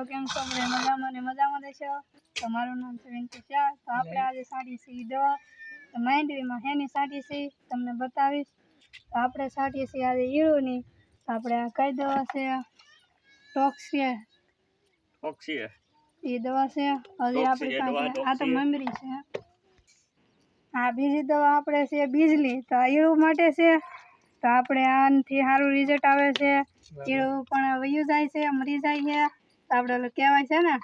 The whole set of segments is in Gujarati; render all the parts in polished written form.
કેમ છો? આપણે મજામાં દેશો. તમારું નામ છે વિંકુ શાહ. તો આપણે આજે સાડી સી દવા તો માંડવીમાં હેની સાડી સી તમને બતાવીશ. તો આપણે સાડી સી આજે ઈળુની. તો આપણે આ કઈ દવા છે? ટોક્સિયા એ દવા છે. હજી આપણી પાસે આ તો મમરી છે. આ બીજી દવા આપણે છે બીજલી. તો ઈળું માટે છે. તો આપણે આનાથી સારું રિઝલ્ટ આવે છે. ઈળું પણ વયું જાય છે, મરી જાય છે. તો આપણે ઓલું કહેવાય છે ને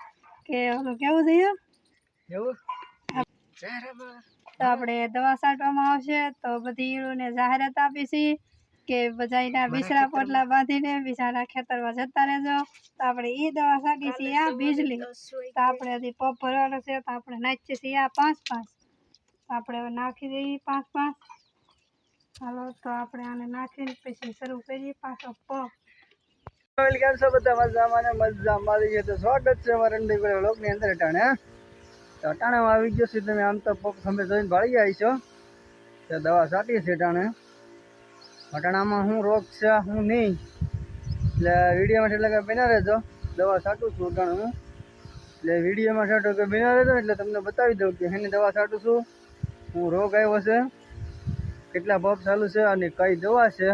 કે ઓલું કેવું થયું તો આપણે દવા છાંટવામાં આવશે. તો બધી ઈળુને જાહેરાત આપીશી કે બધાના બિસરા પોટલા બાંધીને બિચારા ખેતરમાં જતા રહેજો. તો આપણે એ દવા છાંટી છીએ આ બીજલી. તો આપણે હજી પગ ભરવાનો છે. તો આપણે નાખીએ છીએ આ 5-5. આપણે હવે નાખી દઈએ 5-5. હાલો તો આપણે આને નાખીને પછી શરૂ કરીએ પાછો પગ. કેમ છો બધા? મજામાં છે. તો સ્વાગત છે અમારા રણદીપભાઈ વ્લોગની અંદર. અટાણામાં આવી ગયો છે. તમે આમ તો પગ તમે જોઈને ભાળી જાય છો. તો દવા છાંટી છે અટાણામાં શું રોગ છે શું નહીં, એટલે વિડીયોમાં એટલે કે બના રહેજો. દવા છાંટું છું અટાણે હું, એટલે વિડીયોમાં છાંટો કે બના રહેજો. એટલે તમને બતાવી દઉં કે એની દવા છાંટું છું, હું રોગ આવ્યો છે, કેટલા પગ ચાલુ છે અને કઈ દવા છે.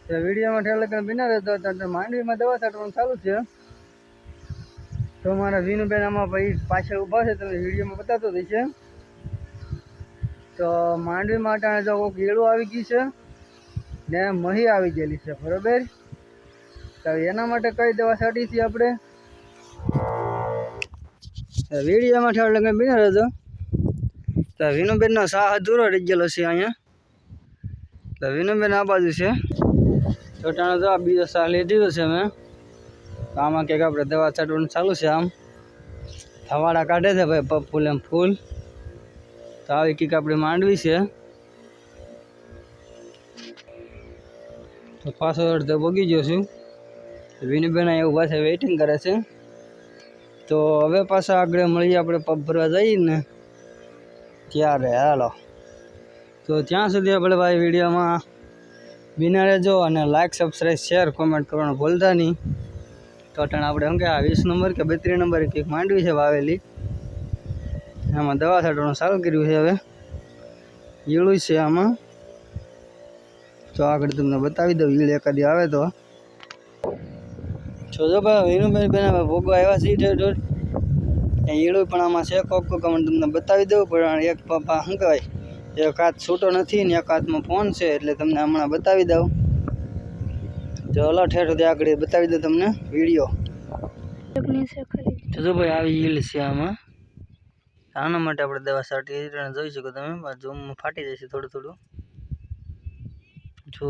તો વિડીયોમાં ઠેર લગન બિના રહેતો. માંડવીમાં દવા છાંટવાનું ચાલુ છે. તો મારા વિનુબેન આમાં ભાઈ પાછળ ઊભા છે, તમને વિડીયોમાં બતાવતો થઈ છે. તો માંડવીમાં અટાણે જો કોઈક ઈળું આવી ગઈ છે ને મહી આવી ગયેલી છે, બરોબર. તો એના માટે કઈ દવા છાંટી છે આપણે? વિડીયોમાં ઠેર લગન બિના રહેતો. તો વિનુબેનનો સાહ અધૂરો રહી ગયેલો છે અહીંયા. તો વિનુબેન આ બાજુ છે. તો ટાણે તો આ બીજો સાહ લઈ દીધો છે મેં. તો આમાં કંઈક આપણે દવા છાંટવાનું ચાલુ છે. આમ થવાડા કાઢે છે ભાઈ, પગ ફૂલ એમ ફૂલ. તો આવી કંઈક આપણી માંડવી છે. તો પાછો અડધો બગી ગયો છું. વિનુબેન એવું પાછા વેઇટિંગ કરે છે. તો હવે પાછા આગળ મળીએ, આપણે પગ ભરવા જઈએ ને ત્યારે. હાલો તો ત્યાં સુધી આપણે ભાઈ વિડીયોમાં બિના રહેજો અને લાઇક, સબસ્ક્રાઈબ, શેર, કોમેન્ટ કરવાનું ભૂલતા નહીં. તો અટાણે આપણે શું કે આ 20 નંબર કે 32 નંબર કંઈક માંડવી છે વાવેલી, એમાં દવા છાંટવાનું ચાલુ કર્યું છે. હવે ઈળું છે આમાં. તો આગળ તમને બતાવી દઉં ઈળ એકાદી આવે તો. જો ભાઈ વિનુભાઈ બેન ભોગવા આવ્યા છે. ઈળું પણ આમાં છે કોક તમને બતાવી દઉં. પણ એક પપ્પા શું કહેવાય, એક હાથ છૂટો નથી ને એક હાથમાં ફોન છે, એટલે તમને હમણાં બતાવી દઉં. જો હલો ઠેર સુધી આગળ બતાવી દઉં તમને વિડીયો. જો ભાઈ આવી ઈલ છે આમાં. આના માટે આપણે દવા છાંટી જોઈ શકો તમે. ઝૂમમાં ફાટી જાય છે થોડું થોડું. જો